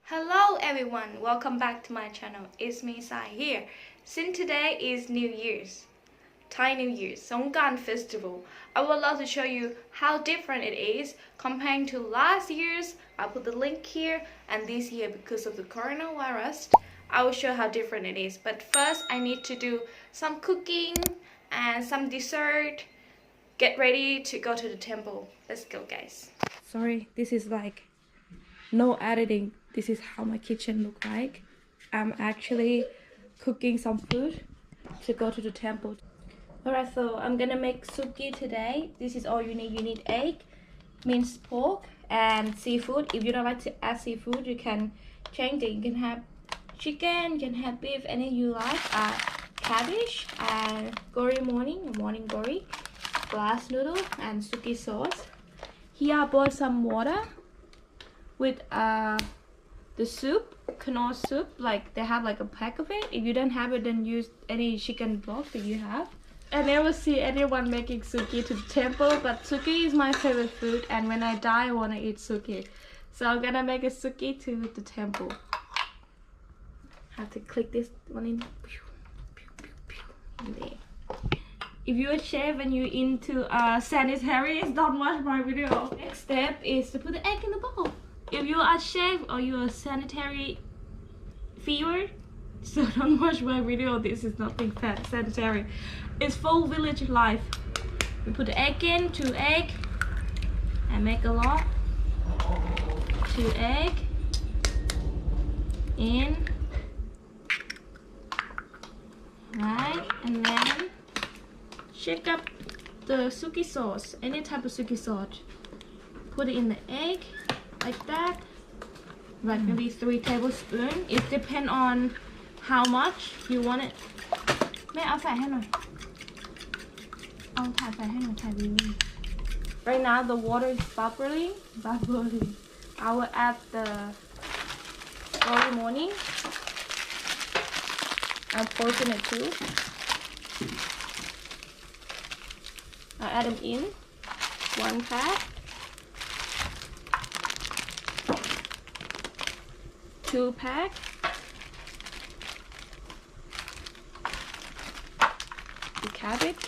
Hello everyone, welcome back to my channel. It's me Sai here. Since today is New Year's, Thai New Year's, Songkran Festival, I would love to show you how different it is comparing to last year's. I'll put the link here, and this year because of the coronavirus, I will show how different it is. But first I need to do some cooking and some dessert. Get ready to go to the temple. Let's go, guys. Sorry, this is like no editing. This is how my kitchen look like. I'm actually cooking some food to go to the temple. Alright, so I'm gonna make suki today. This is all you need. You need egg, minced pork, and seafood. If you don't like to add seafood, you can change it. You can have chicken, you can have beef, any you like. Cabbage, gori morning gori, glass noodle, and suki sauce. Here I bought some water with the soup, quinoa soup. Like they have like a pack of it. If you don't have it, then use any chicken broth that you have. I never see anyone making suki to the temple, but suki is my favorite food, and when I die I want to eat suki. So I'm gonna make a suki to the temple. Have to click this one in. There. If you're a chef and you're into sanitary, don't watch my video. Next step is to put the egg in the bowl. If you are a chef or you're a sanitary fever, so don't watch my video. This is nothing sanitary. It's full village life. We put the egg in, 2 egg, and make a lot. 2 egg in, right, and then shake up the suki sauce, any type of suki sauce. Put it in the egg like that, like maybe 3 tablespoons. It depends on how much you want it. แม่เอาใส่ให้หน่อย เอาถ่ายใส่ให้หน่อยถ่ายวิว Right now the water is bubbling. I will add the early morning and portion it too. I'll add them in 1 pack, 2 pack, the cabbage,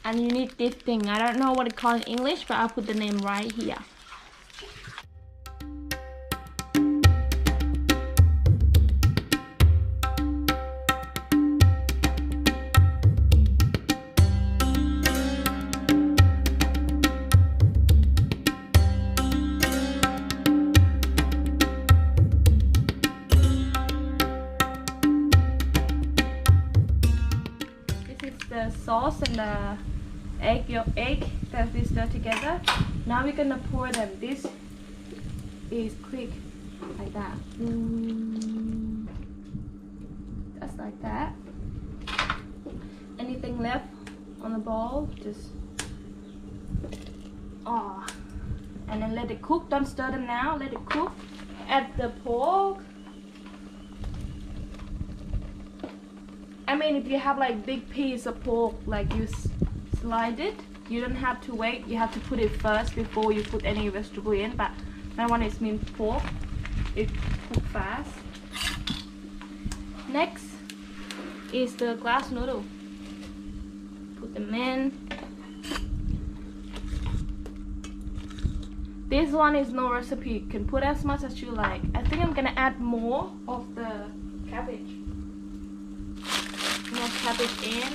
and you need this thing. I don't know what it's called in English, but I'll put the name right here. The sauce and the egg that we stir together. Now we're gonna pour them. This is quick, like that. Just like that. Anything left on the bowl, just and then let it cook. Don't stir them now. Let it cook. Add the pork. I mean, if you have like big piece of pork, like you slide it, you don't have to wait. You have to put it first before you put any vegetable in. But my one is minced pork. It cooks fast. Next is the glass noodle. Put them in. This one is no recipe. You can put as much as you like. I think I'm gonna add more of the cabbage. More cabbage in,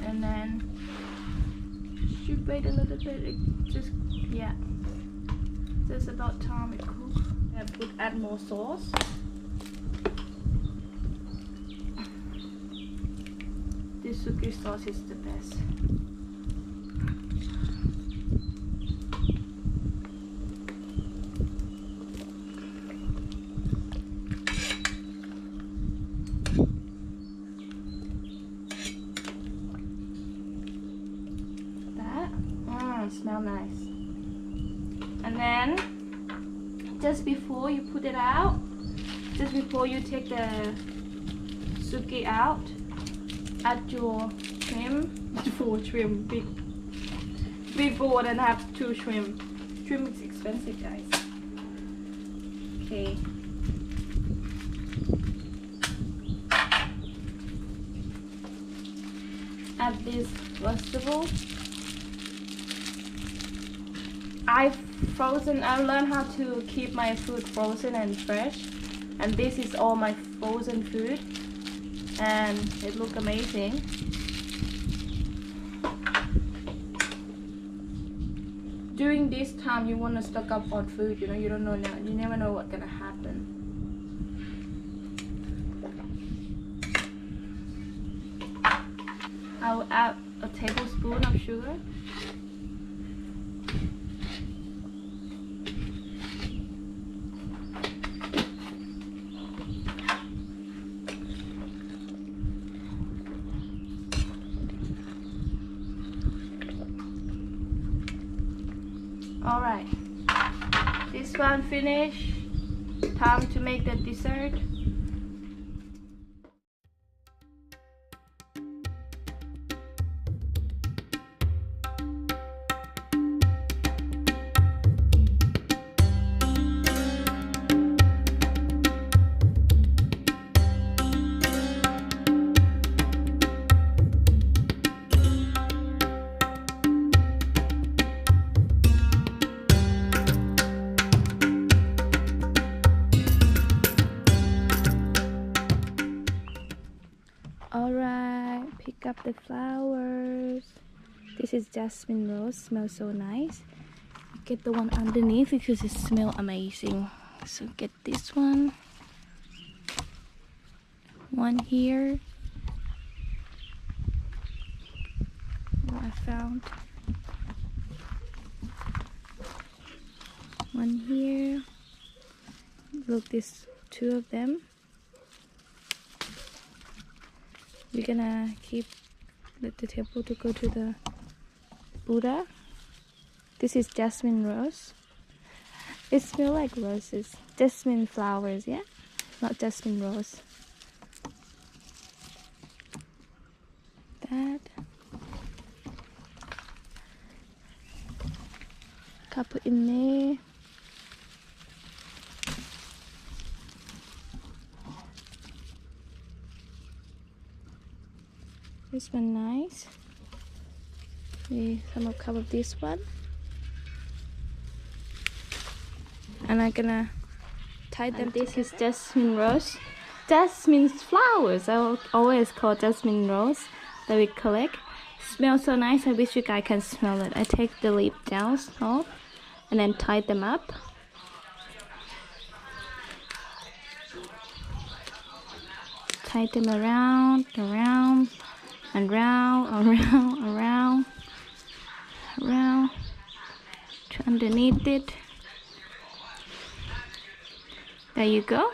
and then should wait a little bit. Just about time it cooks. I would add more sauce. This suki sauce is the best. smells nice. And then just before you put it out, just before you take the suki out, add your shrimp. 4 shrimp, big bowl and have 2 shrimp. Shrimp is expensive, guys. Okay. Add this vegetable. I learned how to keep my food frozen and fresh, and this is all my frozen food, and it looks amazing. During this time, you want to stock up on food. You know, you don't know now. You never know what's gonna happen. I will add a tablespoon of sugar. Alright, this one finished. Time to make the dessert. Alright, pick up the flowers. This is jasmine rose, smells so nice. Get the one underneath because it smells amazing. So get this one. One here. What I found. One here. Look, there's 2 of them. We're gonna let the temple to go to the Buddha. This is jasmine rose. It smells like roses. Jasmine flowers, yeah? Not jasmine rose. That. Couple in there. This one nice. Some of cover this one. And I'm gonna tie them. This is jasmine rose. Jasmine flowers. I always call jasmine rose that we collect. Smells so nice. I wish you guys can smell it. I take the leaf down off and then tie them up. Tie them around, and around to underneath it. There you go.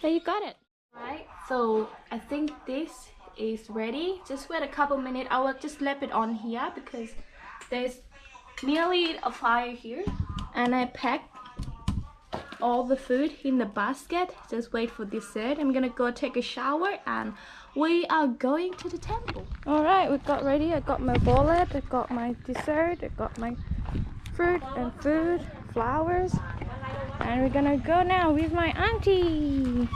There you got it. Alright, so I think this is ready. Just wait a couple minutes. I will just leave it on here because there's nearly a fire here, and I packed all the food in the basket. Just wait for dessert. I'm gonna go take a shower and we are going to the temple. Alright, we got ready. I got my wallet, I got my dessert, I got my fruit and food, flowers, and we're gonna go now with my auntie.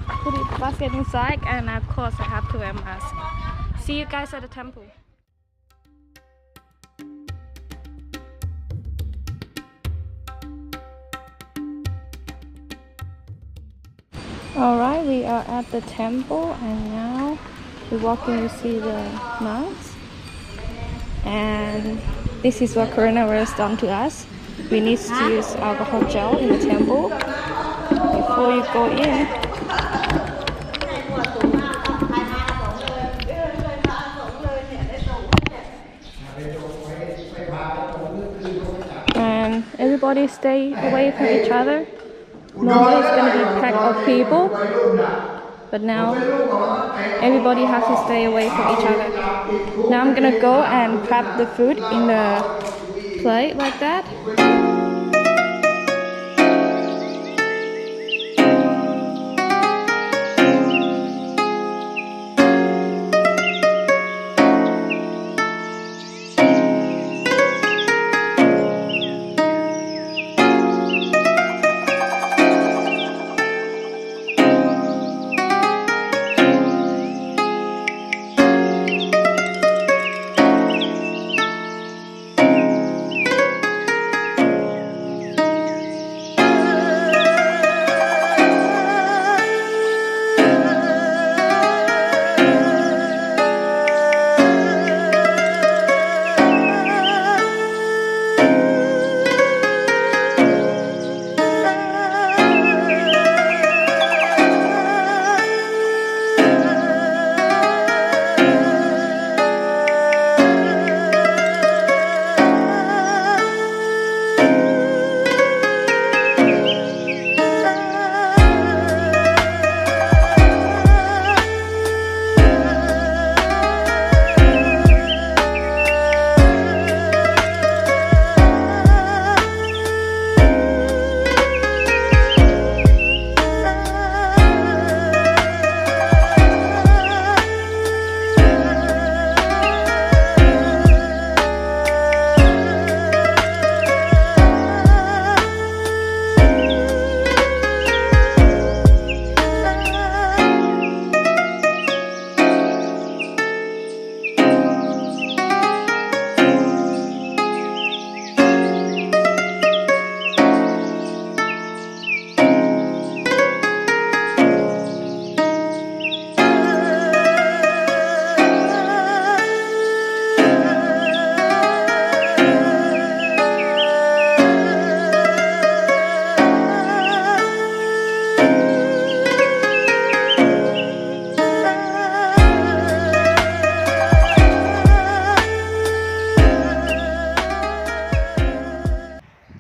Put the basket inside, and of course I have to wear a mask. See you guys at the temple. Alright, we are at the temple, and now we're walking to see the monks. And this is what coronavirus done to us. We need to use alcohol gel in the temple before you go in. And everybody stay away from each other. Normally it's going to be a pack of people, but now everybody has to stay away from each other. Now I'm gonna go and prep the food in the plate like that.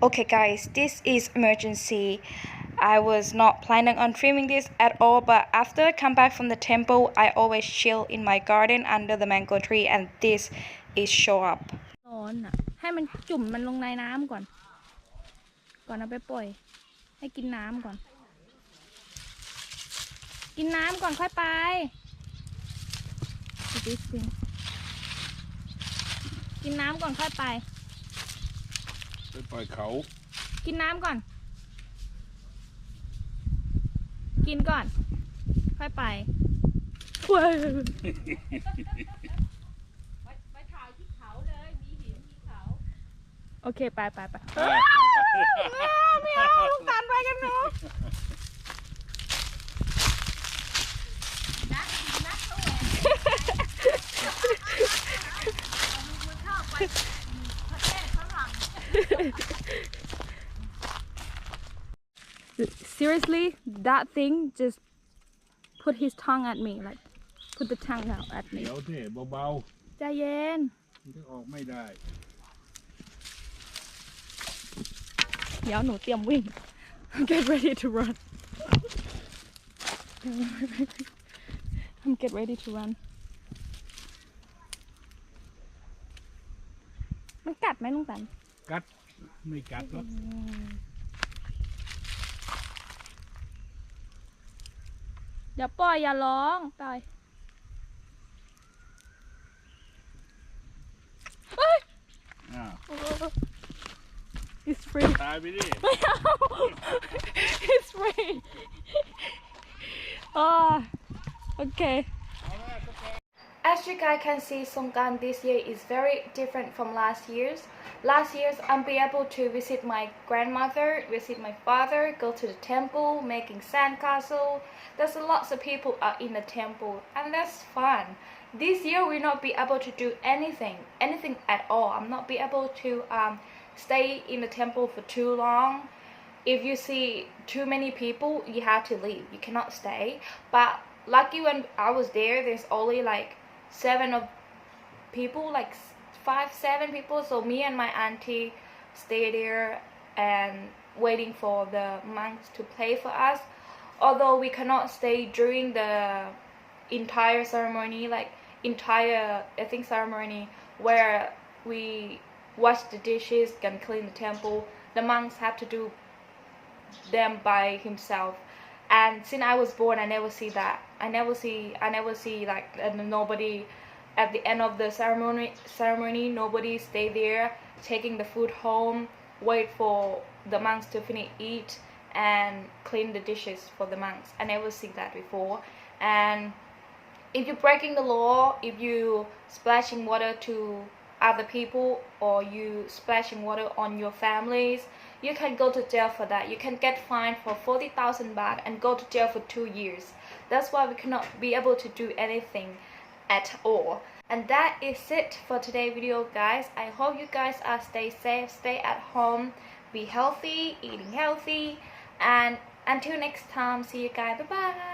Okay guys, this is emergency. I was not planning on filming this at all, but after I come back from the temple, I always chill in my garden under the mango tree, and this is show up. ร้อนอ่ะให้มันจุ่มมันลงในน้ำก่อนเอาไปปล่อยให้กินน้ำก่อนค่อยไปกินน้ำก่อนค่อยไปปล่อยเขากินน้ำก่อนกินก่อนค่อยไปไปถ่ายที่เขาเลยมีหินมีเขาโอเคไปไม่เอาลูกตาลไปกันเนาะนักแสวงมือเข้าไปประเทศฝรั่งSeriously, that thing just put his tongue at me, like put the tongue out at me. เดี๋ยวสิเบาใจเย็นมันจะออกไม่ได้เดี๋ยวหนูเตรียมวิ่ง Get ready to run. Get ready to run. มันกัดไหมลุงตันกัดไม่กัดหรอกอย่าปล่อยอย่าร้องปล่อยเฮ้ย It's free ตายไปดิ It's free Oh okay As you guys can see, Songkran this year is very different from last year's. Last year's I'm be able to visit my grandmother, visit my father, go to the temple, making sandcastle. There's lots of people are in the temple, and that's fun. This year we'll not be able to do anything at all. I'm not be able to stay in the temple for too long. If you see too many people, you have to leave. You cannot stay. But lucky when I was there, there's only like 7 of people, like 5-7 people. So me and my auntie stay there and waiting for the monks to pray for us. Although we cannot stay during the entire ceremony, like entire I think ceremony where we wash the dishes and clean the temple. The monks have to do them by himself. And since I was born, I never see that. I never see like nobody at the end of the ceremony. Nobody stay there taking the food home, wait for the monks to finish eat and clean the dishes for the monks. I never see that before. And if you're breaking the law, if you splashing water to other people or you splashing water on your families, you can go to jail for that. You can get fined for 40,000 baht and go to jail for 2 years. That's why we cannot be able to do anything at all. And that is it for today's video, guys. I hope you guys are stay safe, stay at home, be healthy, eating healthy, and until next time, see you guys. Bye bye.